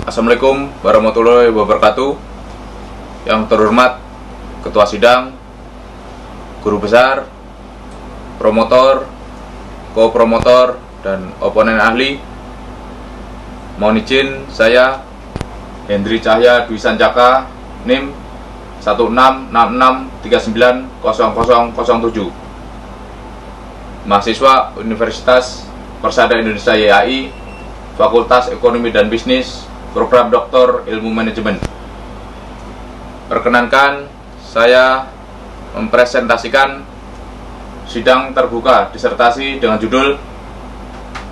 Assalamualaikum warahmatullahi wabarakatuh. Yang terhormat Ketua Sidang, Guru Besar, Promotor, Co-Promotor, dan oponen ahli, mohon izin saya Hendri Cahya Dwi Sancaka, NIM 1666390007, mahasiswa Universitas Persada Indonesia YAI, Fakultas Ekonomi dan Bisnis, Program Doktor Ilmu Manajemen. Perkenankan saya mempresentasikan sidang terbuka disertasi dengan judul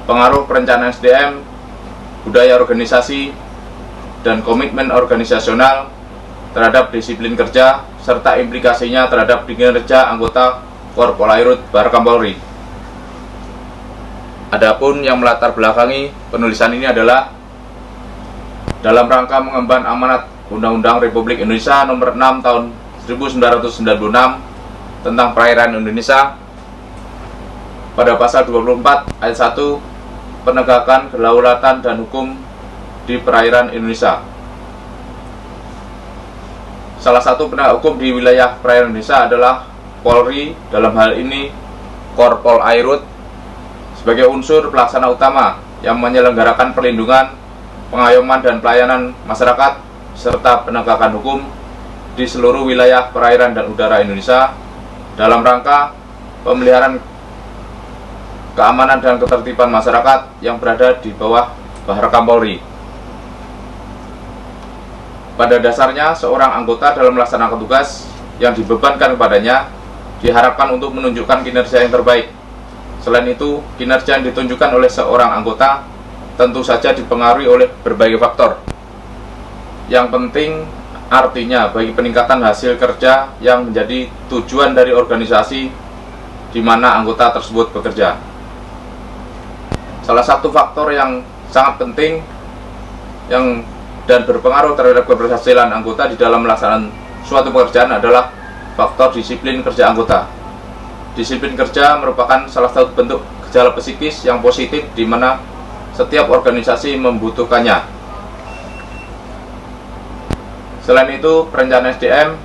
Pengaruh Perencanaan SDM, Budaya Organisasi, dan Komitmen Organisasional terhadap Disiplin Kerja serta implikasinya terhadap kinerja anggota Korpolairut Baharkam Polri. Adapun yang melatar belakangi penulisan ini adalah dalam rangka mengemban amanat Undang-Undang Republik Indonesia Nomor 6 Tahun 1996 tentang Perairan Indonesia pada pasal 24 ayat 1 penegakan kedaulatan dan hukum di perairan Indonesia. Salah satu penegak hukum di wilayah perairan Indonesia adalah Polri, dalam hal ini Korpolairut, sebagai unsur pelaksana utama yang menyelenggarakan perlindungan, pengayoman dan pelayanan masyarakat serta penegakan hukum di seluruh wilayah perairan dan udara Indonesia dalam rangka pemeliharaan keamanan dan ketertiban masyarakat yang berada di bawah Baharkam Polri. Pada dasarnya, seorang anggota dalam melaksanakan tugas yang dibebankan kepadanya diharapkan untuk menunjukkan kinerja yang terbaik. Selain itu, kinerja yang ditunjukkan oleh seorang anggota tentu saja dipengaruhi oleh berbagai faktor. Yang penting artinya bagi peningkatan hasil kerja yang menjadi tujuan dari organisasi di mana anggota tersebut bekerja. Salah satu faktor yang sangat penting dan berpengaruh terhadap keberhasilan anggota di dalam melaksanakan suatu pekerjaan adalah faktor disiplin kerja anggota. Disiplin kerja merupakan salah satu bentuk gejala psikis yang positif di mana setiap organisasi membutuhkannya. Selain itu, perencanaan SDM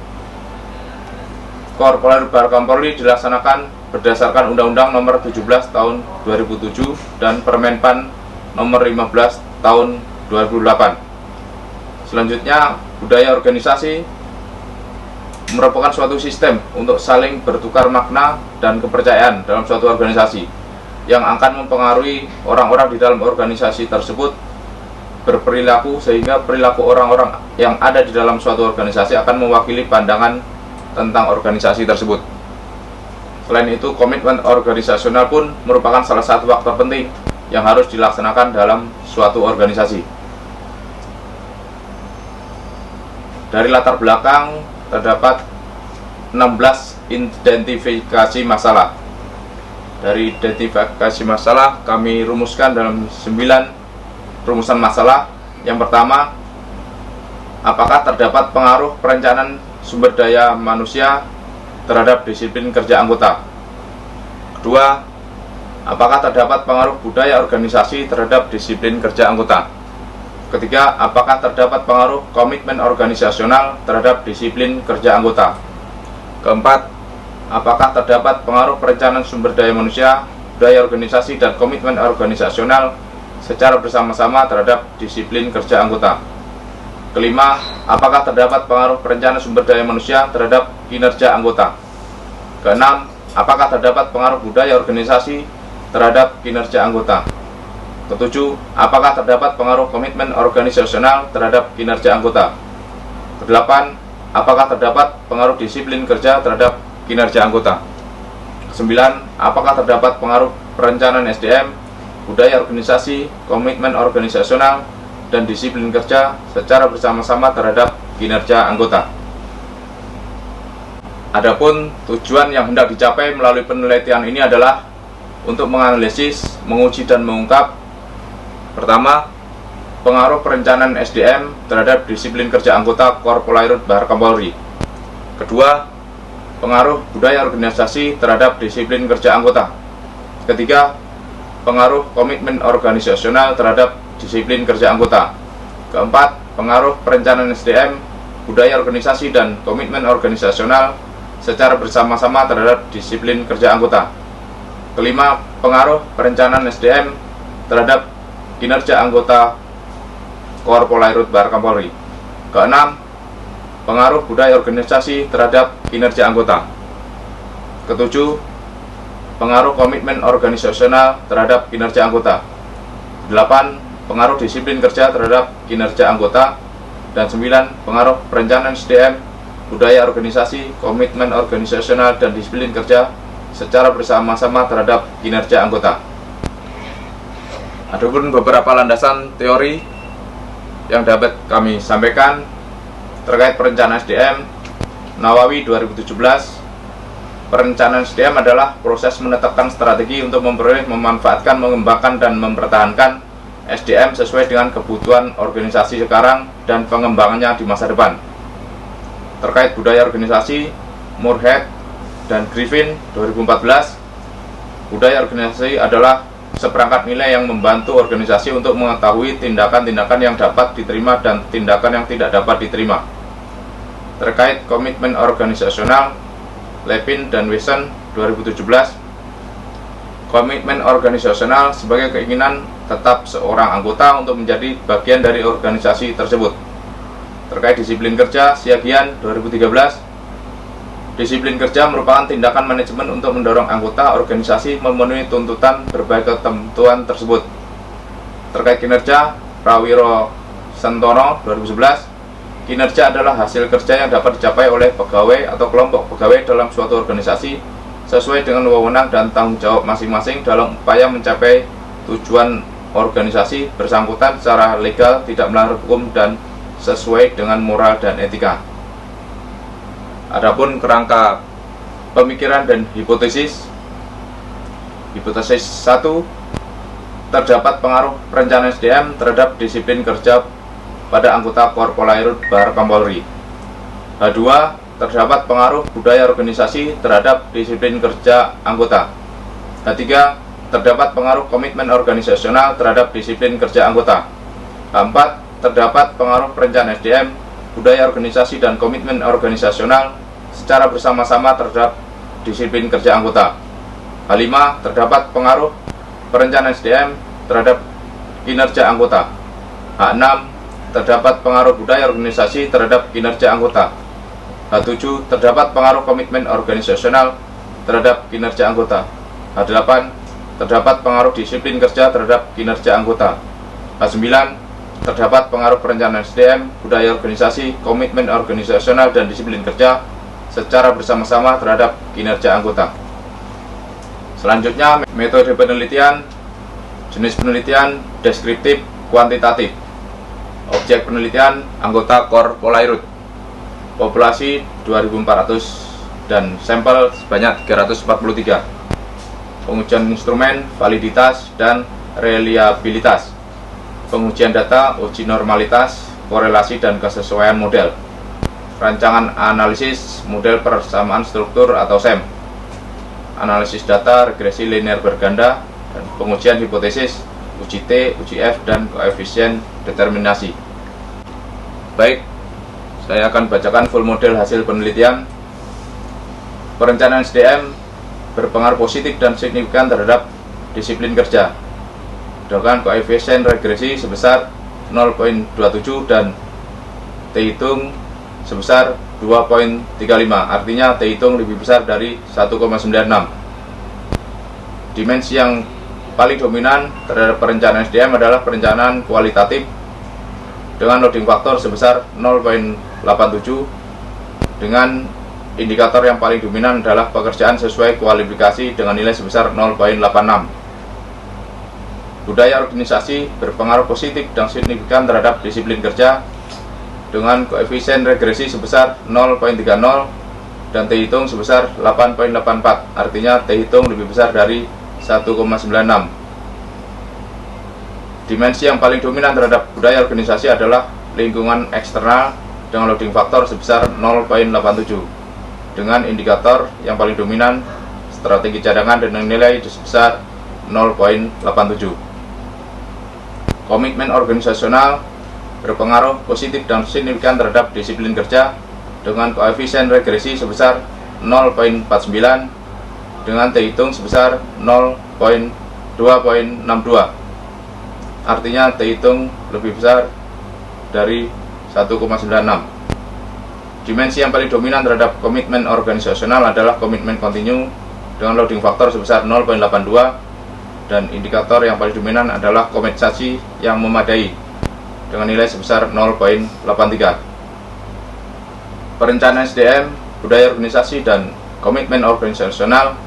Korpolairut Baharkam Polri dilaksanakan berdasarkan Undang-Undang Nomor 17 Tahun 2007 dan Permenpan Nomor 15 Tahun 2008. Selanjutnya, budaya organisasi merupakan suatu sistem untuk saling bertukar makna dan kepercayaan dalam suatu organisasi yang akan mempengaruhi orang-orang di dalam organisasi tersebut berperilaku, sehingga perilaku orang-orang yang ada di dalam suatu organisasi akan mewakili pandangan tentang organisasi tersebut. Selain itu, komitmen organisasional pun merupakan salah satu faktor penting yang harus dilaksanakan dalam suatu organisasi. Dari latar belakang terdapat 16 identifikasi masalah. Dari identifikasi masalah kami rumuskan dalam 9 rumusan masalah. Yang pertama, apakah terdapat pengaruh perencanaan sumber daya manusia terhadap disiplin kerja anggota? Kedua, apakah terdapat pengaruh budaya organisasi terhadap disiplin kerja anggota? Ketiga, apakah terdapat pengaruh komitmen organisasional terhadap disiplin kerja anggota? Keempat, apakah terdapat pengaruh perencanaan sumber daya manusia, budaya organisasi, dan komitmen organisasional secara bersama-sama terhadap disiplin kerja anggota? Kelima, apakah terdapat pengaruh perencanaan sumber daya manusia terhadap kinerja anggota? Keenam, apakah terdapat pengaruh budaya organisasi terhadap kinerja anggota? Ketujuh, apakah terdapat pengaruh komitmen organisasional terhadap kinerja anggota? Kedelapan, apakah terdapat pengaruh disiplin kerja terhadap kinerja anggota? Kesembilan, apakah terdapat pengaruh perencanaan SDM, budaya organisasi, komitmen organisasional, dan disiplin kerja secara bersama-sama terhadap kinerja anggota? Adapun tujuan yang hendak dicapai melalui penelitian ini adalah untuk menganalisis, menguji, dan mengungkap: pertama, pengaruh perencanaan SDM terhadap disiplin kerja anggota Korpolairut Baharkam Polri. Kedua, pengaruh budaya organisasi terhadap disiplin kerja anggota. Ketiga, pengaruh komitmen organisasional terhadap disiplin kerja anggota. Keempat, pengaruh perencanaan SDM, budaya organisasi, dan komitmen organisasional secara bersama-sama terhadap disiplin kerja anggota. Kelima, pengaruh perencanaan SDM terhadap kinerja anggota Korps Polairut Bahar Kapolri. Keenam, pengaruh budaya organisasi terhadap kinerja anggota. Ketujuh, pengaruh komitmen organisasional terhadap kinerja anggota. 8. Pengaruh disiplin kerja terhadap kinerja anggota. Dan 9. Pengaruh perencanaan SDM, budaya organisasi, komitmen organisasional, dan disiplin kerja secara bersama-sama terhadap kinerja anggota. Adapun beberapa landasan teori yang dapat kami sampaikan terkait perencanaan SDM, Nawawi 2017. Perencanaan SDM adalah proses menetapkan strategi untuk memperoleh, memanfaatkan, mengembangkan, dan mempertahankan SDM sesuai dengan kebutuhan organisasi sekarang dan pengembangannya di masa depan. Terkait budaya organisasi, Moorhead dan Griffin 2014, budaya organisasi adalah seperangkat nilai yang membantu organisasi untuk mengetahui tindakan-tindakan yang dapat diterima dan tindakan yang tidak dapat diterima. Terkait komitmen organisasional, Levin dan Wilson 2017, komitmen organisasional sebagai keinginan tetap seorang anggota untuk menjadi bagian dari organisasi tersebut. Terkait disiplin kerja, Siagian 2013, disiplin kerja merupakan tindakan manajemen untuk mendorong anggota organisasi memenuhi tuntutan berbagai ketentuan tersebut. Terkait kinerja, Prawiro Sentono 2011, kinerja adalah hasil kerja yang dapat dicapai oleh pegawai atau kelompok pegawai dalam suatu organisasi sesuai dengan wewenang dan tanggung jawab masing-masing dalam upaya mencapai tujuan organisasi bersangkutan secara legal, tidak melanggar hukum, dan sesuai dengan moral dan etika. Adapun kerangka pemikiran dan hipotesis. Hipotesis 1, terdapat pengaruh perencanaan SDM terhadap disiplin kerja pada anggota Korps Polairut Bahar Kapolri. H2, terdapat pengaruh budaya organisasi terhadap disiplin kerja anggota. H3, terdapat pengaruh komitmen organisasional terhadap disiplin kerja anggota. H4, terdapat pengaruh perencanaan SDM, budaya organisasi, dan komitmen organisasional secara bersama-sama terhadap disiplin kerja anggota. H5, terdapat pengaruh perencanaan SDM terhadap kinerja anggota. H6, terdapat pengaruh budaya organisasi terhadap kinerja anggota. H7, terdapat pengaruh komitmen organisasional terhadap kinerja anggota. H8, terdapat pengaruh disiplin kerja terhadap kinerja anggota. H9, terdapat pengaruh perencanaan SDM, budaya organisasi, komitmen organisasional, dan disiplin kerja secara bersama-sama terhadap kinerja anggota. Selanjutnya, metode penelitian, jenis penelitian, deskriptif, kuantitatif. Objek penelitian, anggota Korps Polairut, populasi 2.400 dan sampel sebanyak 343. Pengujian instrumen, validitas, dan reliabilitas. Pengujian data, uji normalitas, korelasi, dan kesesuaian model. Rancangan analisis, model persamaan struktur atau SEM. Analisis data, regresi linear berganda, dan pengujian hipotesis, uji T, uji F, dan koefisien determinasi. Baik, saya akan bacakan full model hasil penelitian. Perencanaan SDM berpengaruh positif dan signifikan terhadap disiplin kerja dengan koefisien regresi sebesar 0,27 dan T hitung sebesar 2,35, artinya T hitung lebih besar dari 1,96. Dimensi yang paling dominan terhadap perencanaan SDM adalah perencanaan kualitatif dengan loading faktor sebesar 0,87, dengan indikator yang paling dominan adalah pekerjaan sesuai kualifikasi dengan nilai sebesar 0,86. Budaya organisasi berpengaruh positif dan signifikan terhadap disiplin kerja dengan koefisien regresi sebesar 0,30 dan T hitung sebesar 8,84, artinya T hitung lebih besar dari 1,96. Dimensi yang paling dominan terhadap budaya organisasi adalah lingkungan eksternal dengan loading faktor sebesar 0,87 dengan indikator yang paling dominan strategi cadangan dengan nilai sebesar 0,87. Komitmen organisasional berpengaruh positif dan signifikan terhadap disiplin kerja dengan koefisien regresi sebesar 0,49 dengan T hitung sebesar 0,2.62. Artinya T hitung lebih besar dari 1,96. Dimensi yang paling dominan terhadap komitmen organisasional adalah komitmen kontinu dengan loading faktor sebesar 0,82 dan indikator yang paling dominan adalah kompensasi yang memadai dengan nilai sebesar 0,83. Perencanaan SDM, budaya organisasi, dan komitmen organisasional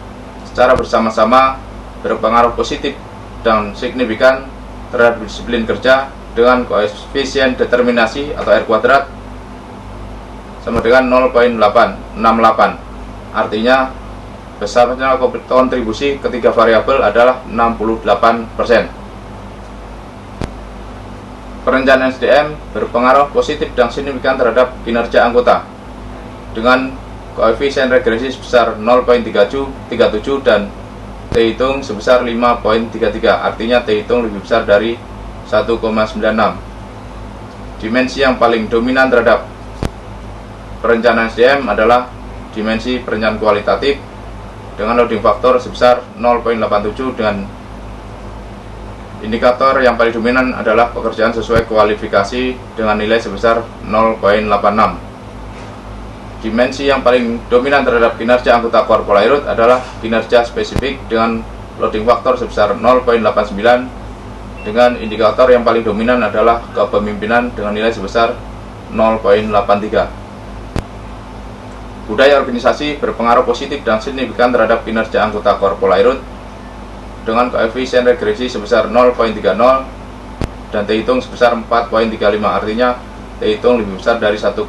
secara bersama-sama berpengaruh positif dan signifikan terhadap disiplin kerja dengan koefisien determinasi atau R kuadrat sama dengan 0,868. Artinya besarnya kontribusi ketiga variabel adalah 68%. Perencanaan SDM berpengaruh positif dan signifikan terhadap kinerja anggota dengan koefisien regresi sebesar 0,37 dan T hitung sebesar 5,33. Artinya T hitung lebih besar dari 1,96. Dimensi yang paling dominan terhadap perencanaan SDM adalah dimensi perencanaan kualitatif dengan loading faktor sebesar 0,87 dan indikator yang paling dominan adalah pekerjaan sesuai kualifikasi dengan nilai sebesar 0,86. Dimensi yang paling dominan terhadap kinerja anggota Corpolairut adalah kinerja spesifik dengan loading faktor sebesar 0,89 dengan indikator yang paling dominan adalah kepemimpinan dengan nilai sebesar 0,83. Budaya organisasi berpengaruh positif dan signifikan terhadap kinerja anggota Corpolairut dengan koefisien regresi sebesar 0,30 dan T hitung sebesar 4,35. Artinya T hitung lebih besar dari 1,96.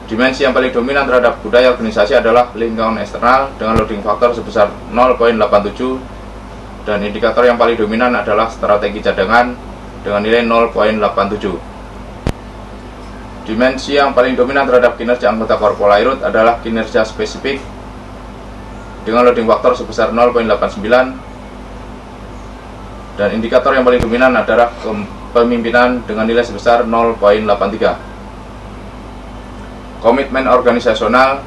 Dimensi yang paling dominan terhadap budaya organisasi adalah lingkungan eksternal dengan loading faktor sebesar 0,87 dan indikator yang paling dominan adalah strategi cadangan dengan nilai 0,87. Dimensi yang paling dominan terhadap kinerja anggota Corpolairut adalah kinerja spesifik dengan loading faktor sebesar 0,89 dan indikator yang paling dominan adalah kepemimpinan dengan nilai sebesar 0,83. Komitmen organisasional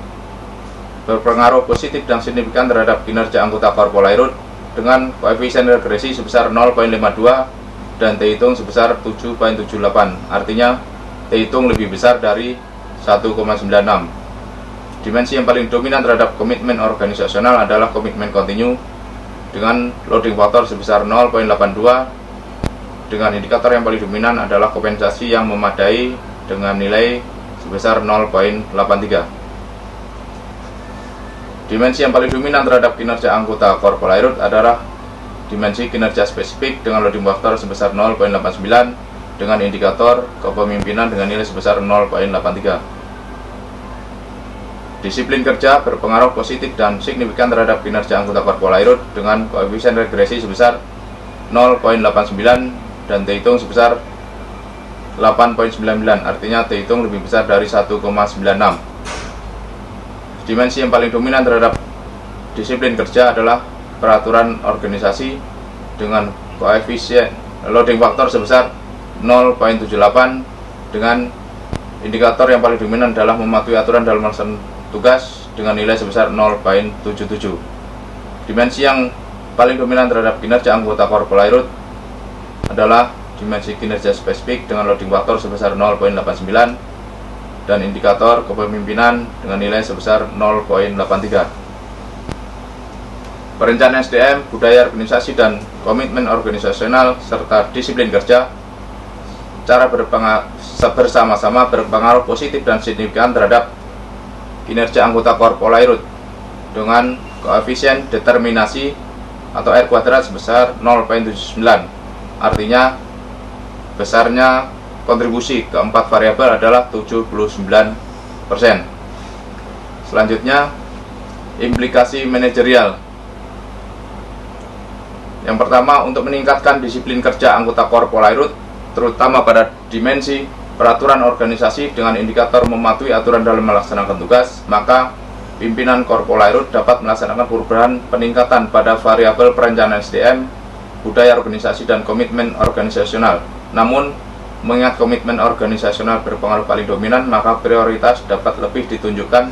berpengaruh positif dan signifikan terhadap kinerja anggota Corpolairut dengan koefisien regresi sebesar 0,52 dan T hitung sebesar 7,78. Artinya T hitung lebih besar dari 1,96. Dimensi yang paling dominan terhadap komitmen organisasional adalah komitmen kontinu dengan loading faktor sebesar 0,82 dengan indikator yang paling dominan adalah kompensasi yang memadai dengan nilai sebesar 0,83. Dimensi yang paling dominan terhadap kinerja anggota Corpolairut adalah dimensi kinerja spesifik dengan loading faktor sebesar 0,89 dengan indikator kepemimpinan dengan nilai sebesar 0,83. Disiplin kerja berpengaruh positif dan signifikan terhadap kinerja anggota Corpolairut dengan koefisien regresi sebesar 0,89 dan T hitung sebesar 8,99. Artinya T hitung lebih besar dari 1,96. Dimensi yang paling dominan terhadap disiplin kerja adalah peraturan organisasi dengan koefisien loading faktor sebesar 0,78 dengan indikator yang paling dominan adalah mematuhi aturan dalam melaksanakan tugas dengan nilai sebesar 0,77. Dimensi yang paling dominan terhadap kinerja anggota Corpolairut adalah dimensi kinerja spesifik dengan loading faktor sebesar 0,89 dan indikator kepemimpinan dengan nilai sebesar 0,83. Perencanaan SDM, budaya organisasi, dan komitmen organisasional serta disiplin kerja secara bersama-sama berpengaruh positif dan signifikan terhadap kinerja anggota Corpolairut dengan koefisien determinasi atau R kuadrat sebesar 0,79. Artinya besarnya kontribusi keempat variabel adalah 79%. Selanjutnya, implikasi manajerial. Yang pertama, untuk meningkatkan disiplin kerja anggota Corpolairut terutama pada dimensi peraturan organisasi dengan indikator mematuhi aturan dalam melaksanakan tugas, maka pimpinan Corpolairut dapat melaksanakan perubahan peningkatan pada variabel perencanaan SDM budaya organisasi, dan komitmen organisasional. Namun, mengingat komitmen organisasional berpengaruh paling dominan, maka prioritas dapat lebih ditunjukkan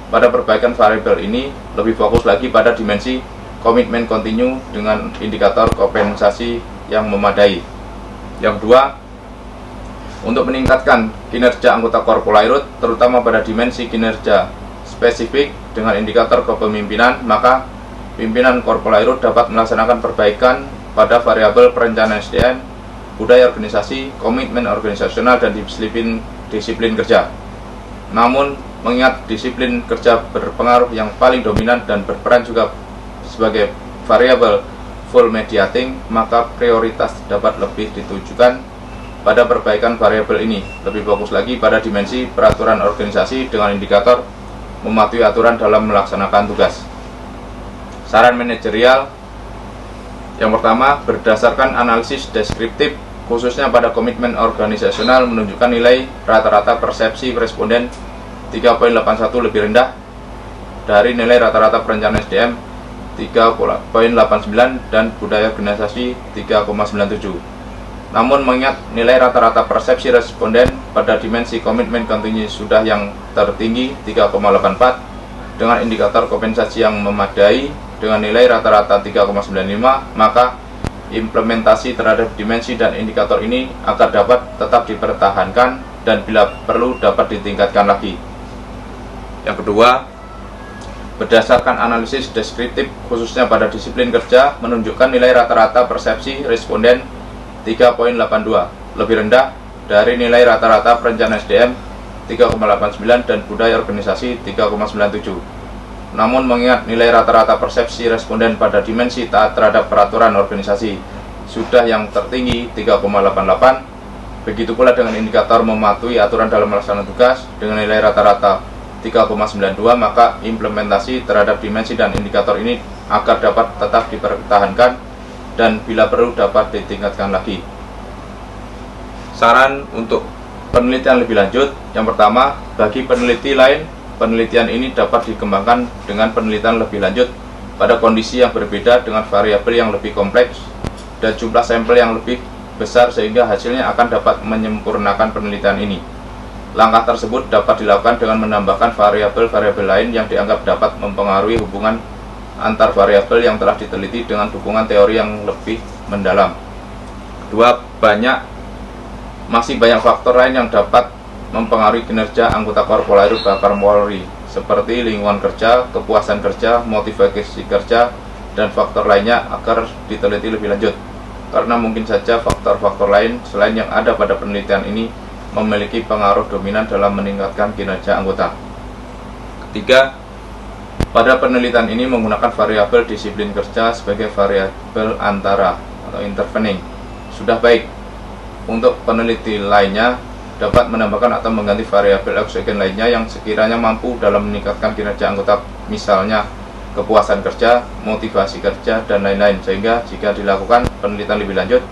pada perbaikan variabel ini, lebih fokus lagi pada dimensi komitmen kontinu dengan indikator kompensasi yang memadai. Yang kedua, untuk meningkatkan kinerja anggota Korpolairut, terutama pada dimensi kinerja spesifik dengan indikator kepemimpinan, maka pimpinan Korpolairut dapat melaksanakan perbaikan pada variabel perencanaan SDM, budaya organisasi, komitmen organisasional, dan disiplin kerja. Namun, mengingat disiplin kerja berpengaruh yang paling dominan dan berperan juga sebagai variabel full mediating, maka prioritas dapat lebih ditujukan pada perbaikan variabel ini, lebih fokus lagi pada dimensi peraturan organisasi dengan indikator mematuhi aturan dalam melaksanakan tugas. Saran manajerial yang pertama, berdasarkan analisis deskriptif khususnya pada komitmen organisasional menunjukkan nilai rata-rata persepsi responden 3.81 lebih rendah dari nilai rata-rata perencanaan SDM 3.89 dan budaya organisasi 3.97. Namun mengingat nilai rata-rata persepsi responden pada dimensi komitmen kontinu sudah yang tertinggi 3.84 dengan indikator kompensasi yang memadai dengan nilai rata-rata 3.95, maka implementasi terhadap dimensi dan indikator ini agar dapat tetap dipertahankan dan bila perlu dapat ditingkatkan lagi. Yang kedua, berdasarkan analisis deskriptif khususnya pada disiplin kerja menunjukkan nilai rata-rata persepsi responden 3.82 lebih rendah dari nilai rata-rata perencanaan SDM 3.89 dan budaya organisasi 3.97. Namun mengingat nilai rata-rata persepsi responden pada dimensi taat terhadap peraturan organisasi sudah yang tertinggi 3.88, begitu pula dengan indikator mematuhi aturan dalam melaksanakan tugas dengan nilai rata-rata 3.92, maka implementasi terhadap dimensi dan indikator ini agar dapat tetap dipertahankan dan bila perlu dapat ditingkatkan lagi. Saran untuk penelitian lebih lanjut, yang pertama, bagi peneliti lain, penelitian ini dapat dikembangkan dengan penelitian lebih lanjut pada kondisi yang berbeda dengan variabel yang lebih kompleks dan jumlah sampel yang lebih besar sehingga hasilnya akan dapat menyempurnakan penelitian ini. Langkah tersebut dapat dilakukan dengan menambahkan variabel-variabel lain yang dianggap dapat mempengaruhi hubungan antar variabel yang telah diteliti dengan dukungan teori yang lebih mendalam. Kedua, masih banyak faktor lain yang dapat mempengaruhi kinerja anggota Korpolairut Bakar Polri seperti lingkungan kerja, kepuasan kerja, motivasi kerja, dan faktor lainnya agar diteliti lebih lanjut karena mungkin saja faktor-faktor lain selain yang ada pada penelitian ini memiliki pengaruh dominan dalam meningkatkan kinerja anggota. Ketiga, pada penelitian ini menggunakan variabel disiplin kerja sebagai variabel antara atau intervening sudah baik. Untuk peneliti lainnya dapat menambahkan atau mengganti variabel eksogen lainnya yang sekiranya mampu dalam meningkatkan kinerja anggota, misalnya kepuasan kerja, motivasi kerja, dan lain-lain, sehingga jika dilakukan penelitian lebih lanjut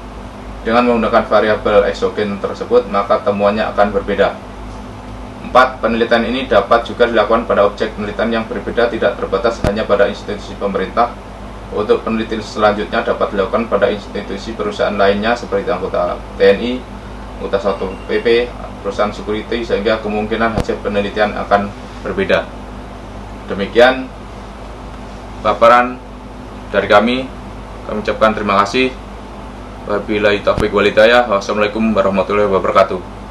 dengan menggunakan variabel eksogen tersebut, maka temuannya akan berbeda. 4. Penelitian ini dapat juga dilakukan pada objek penelitian yang berbeda, tidak terbatas hanya pada institusi pemerintah. Untuk penelitian selanjutnya dapat dilakukan pada institusi perusahaan lainnya seperti anggota TNI, anggota Satpol PP, perusahaan security, sehingga kemungkinan hasil penelitian akan berbeda. Demikian paparan dari kami. Kami ucapkan terima kasih. Wabillahi taufiq wal hidayah. Wassalamualaikum warahmatullahi wabarakatuh.